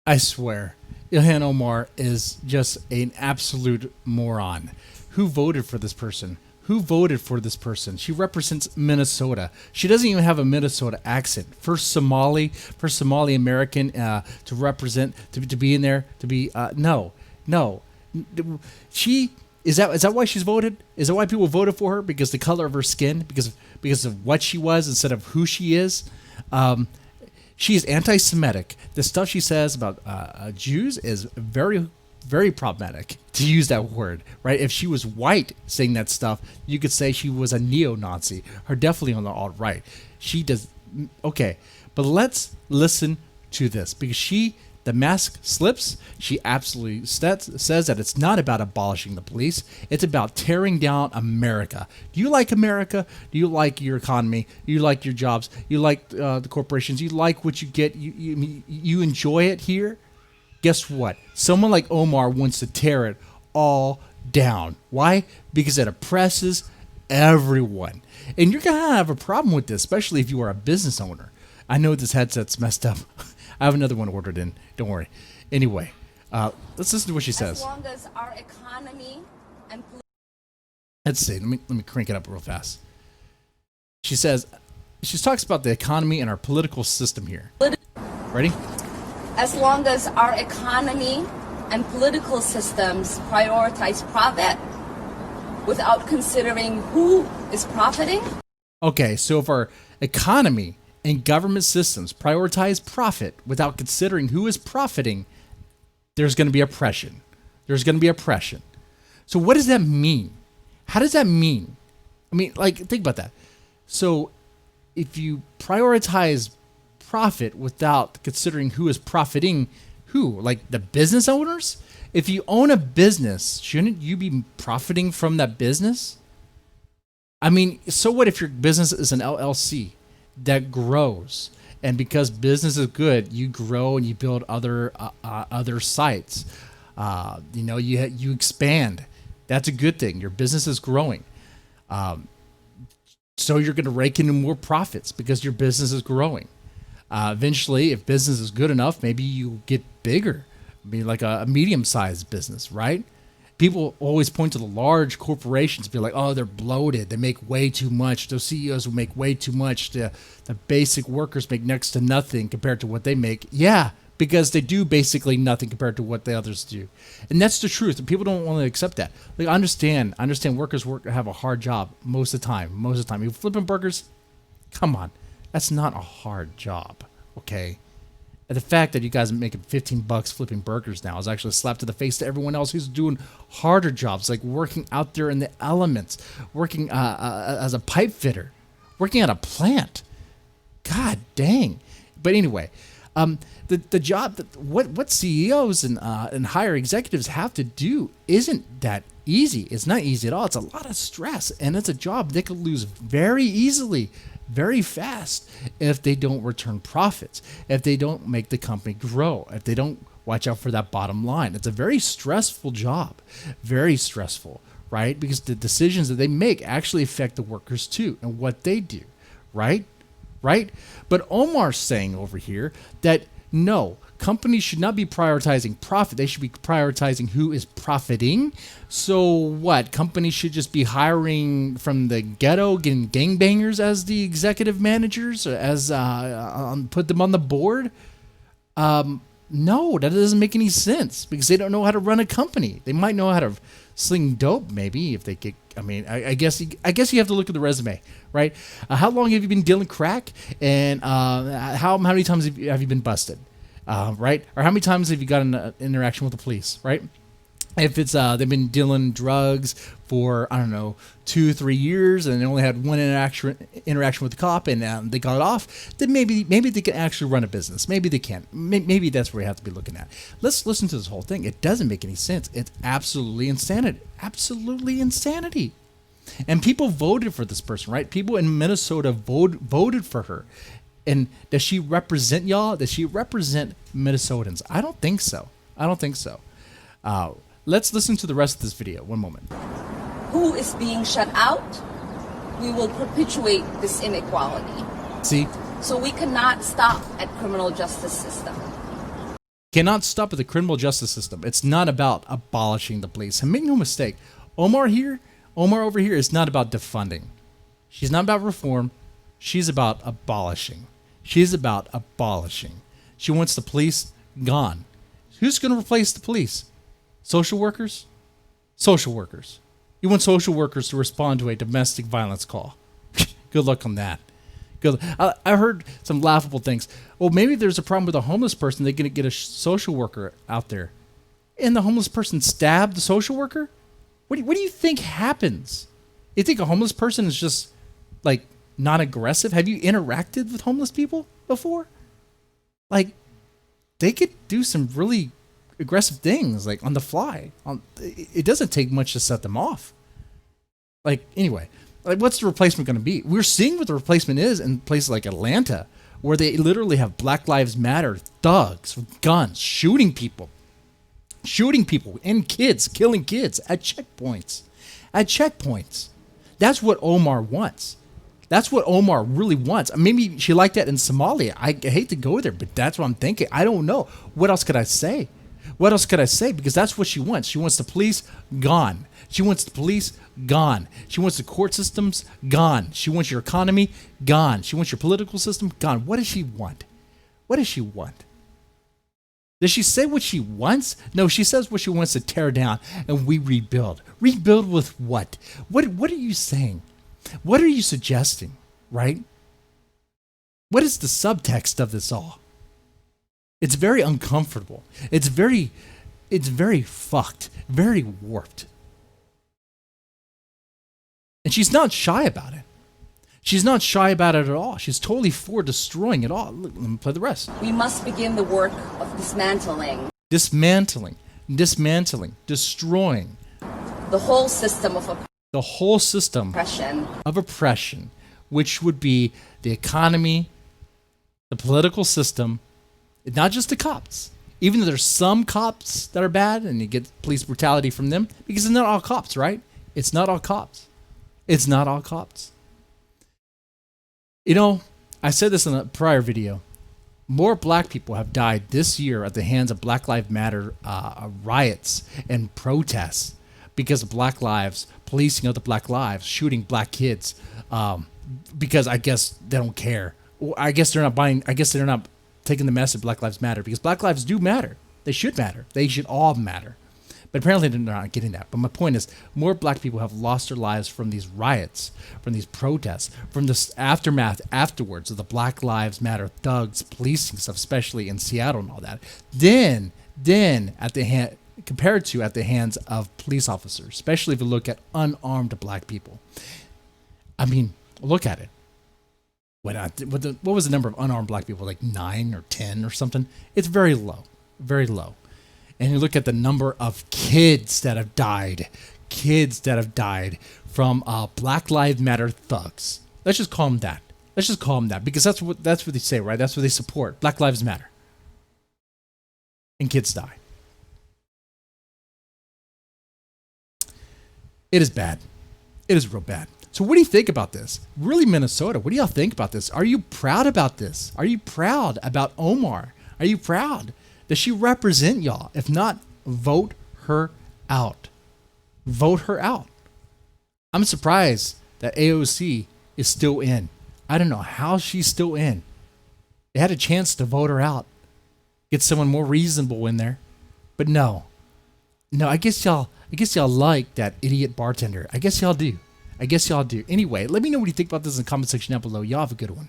I swear, Ilhan Omar is just an absolute moron. Who voted for this person? Who voted for this person? She represents Minnesota. She doesn't even have a Minnesota accent. First Somali American to represent, to be in there, to be, no, no. She, is that why she's voted? Is that why people voted for her? Because the color of her skin? Because of what she was instead of who she is? She's anti-Semitic. The stuff she says about Jews is very, very problematic, to use that word, right? If she was white saying that stuff, you could say she was a neo-Nazi, or definitely on the alt-right. She does, okay, but let's listen to this, because the mask slips. She absolutely says that it's not about abolishing the police. It's about tearing down America. Do you like America? Do you like your economy? Do you like your jobs? You like the corporations? You like what you get? You enjoy it here? Guess what? Someone like Omar wants to tear it all down. Why? Because it oppresses everyone. And you're going to have a problem with this, especially if you are a business owner. I know this headset's messed up. I have another one ordered in. Don't worry. Anyway, let's listen to what she says. As long as our economy and let's see. Let me crank it up real fast. She says, she talks about the economy and our political system here. Ready? as long as our economy and political systems prioritize profit without considering who is profiting. Okay, so if our economy and government systems prioritize profit without considering who is profiting, there's going to be oppression. There's going to be oppression. So what does that mean? How does that mean? I mean, like, think about that. So if you prioritize profit without considering who is profiting, who? Like the business owners? If you own a business, shouldn't you be profiting from that business? I mean, so what if your business is an LLC that grows, and because business is good, you grow and you build other sites. You expand. That's a good thing. Your business is growing. So you're going to rake in more profits because your business is growing. Eventually, if business is good enough, maybe you get bigger. I mean, like a medium-sized business, right? People always point to the large corporations, be like, oh, they're bloated. They make way too much. Those CEOs will make way too much. The basic workers make next to nothing compared to what they make. Yeah, because they do basically nothing compared to what the others do. And that's the truth. And people don't want to accept that. Like, I understand workers have a hard job most of the time. Most of the time. You're flipping burgers, come on. That's not a hard job, okay? And the fact that you guys are making $15 flipping burgers now is actually a slap to the face to everyone else who's doing harder jobs, like working out there in the elements, working as a pipe fitter, working at a plant. God dang. But anyway, the job that what CEOs and higher executives have to do isn't that easy. It's not easy at all. It's a lot of stress, and it's a job they could lose very easily, very fast, if they don't return profits, if they don't make the company grow, if they don't watch out for that bottom line. It's a very stressful job, very stressful, right? Because the decisions that they make actually affect the workers too and what they do, right? But Omar's saying over here that no, companies should not be prioritizing profit. They should be prioritizing who is profiting. So what? Companies should just be hiring from the ghetto, getting gangbangers as the executive managers, as put them on the board? No, that doesn't make any sense because they don't know how to run a company. They might know how to sling dope, maybe, if they get. I mean, I guess you have to look at the resume, right? How long have you been dealing crack, and how many times have you been busted, right? Or how many times have you got an interaction with the police, right? If it's they've been dealing drugs for, I don't know, 2-3 years, and they only had one interaction with the cop, and they got off, then maybe they can actually run a business. Maybe they can. Maybe that's where we have to be looking at. Let's listen to this whole thing. It doesn't make any sense. It's absolutely insanity. Absolutely insanity. And people voted for this person, right? People in Minnesota voted for her. And does she represent y'all? Does she represent Minnesotans? I don't think so. Let's listen to the rest of this video. One moment. Who is being shut out? We will perpetuate this inequality. See? So we cannot stop at criminal justice system. Cannot stop at the criminal justice system. It's not about abolishing the police. And make no mistake, Omar over here is not about defunding. She's not about reform. She's about abolishing. She's about abolishing. She wants the police gone. Who's going to replace the police? Social workers? Social workers. You want social workers to respond to a domestic violence call. Good luck on that. Good. I heard some laughable things. Well, maybe there's a problem with a homeless person. They're going to get a social worker out there. And the homeless person stabbed the social worker? What do you think happens? You think a homeless person is just, like, not aggressive? Have you interacted with homeless people before? Like, they could do some really aggressive things, like, on the fly. It doesn't take much to set them off. Like, anyway, like, what's the replacement going to be? We're seeing what the replacement is in places like Atlanta, where they literally have Black Lives Matter thugs with guns shooting people and kids, killing kids at checkpoints. That's what Omar wants. That's what Omar really wants. Maybe she liked that in Somalia. I hate to go there, but that's what I'm thinking. I don't know. What else could I say? Because that's what she wants. She wants the police gone. She wants the police gone. She wants the court systems gone. She wants your economy gone. She wants your political system gone. What does she want? Does she say what she wants? No, she says what she wants to tear down and we rebuild. Rebuild with what? What are you saying? What are you suggesting, right? What is the subtext of this all? It's very uncomfortable. It's very fucked, very warped. And she's not shy about it. She's not shy about it at all. She's totally for destroying it all. Look, let me play the rest. We must begin the work of dismantling. Destroying The whole system of oppression, which would be the economy, the political system, not just the cops. Even though there's some cops that are bad and you get police brutality from them, because it's not all cops, right? It's not all cops. You know, I said this in a prior video. More black people have died this year at the hands of Black Lives Matter riots and protests because of Black lives, policing other Black lives, shooting black kids, because I guess they don't care. I guess they're not taking the message Black Lives Matter, because Black lives do matter. They should matter. They should all matter. But apparently they're not getting that. But my point is, more black people have lost their lives from these riots, from these protests, from this aftermath afterwards of the Black Lives Matter thugs, policing stuff, especially in Seattle and all that. Then compared to at the hands of police officers, especially if you look at unarmed black people. I mean, look at it. What was the number of unarmed black people? Like 9 or 10 or something? It's very low. Very low. And you look at the number of kids that have died from Black Lives Matter thugs. Let's just call them that. Because that's what they say, right? That's what they support. Black Lives Matter. And kids die. It is bad. It is real bad. So what do you think about this? Really, Minnesota, what do y'all think about this? Are you proud about this? Are you proud about Omar? Are you proud? Does she represent y'all? If not, vote her out. Vote her out. I'm surprised that AOC is still in. I don't know how she's still in. They had a chance to vote her out. Get someone more reasonable in there. But no. No, I guess y'all like that idiot bartender. I guess y'all do. Anyway, let me know what you think about this in the comment section down below. Y'all have a good one.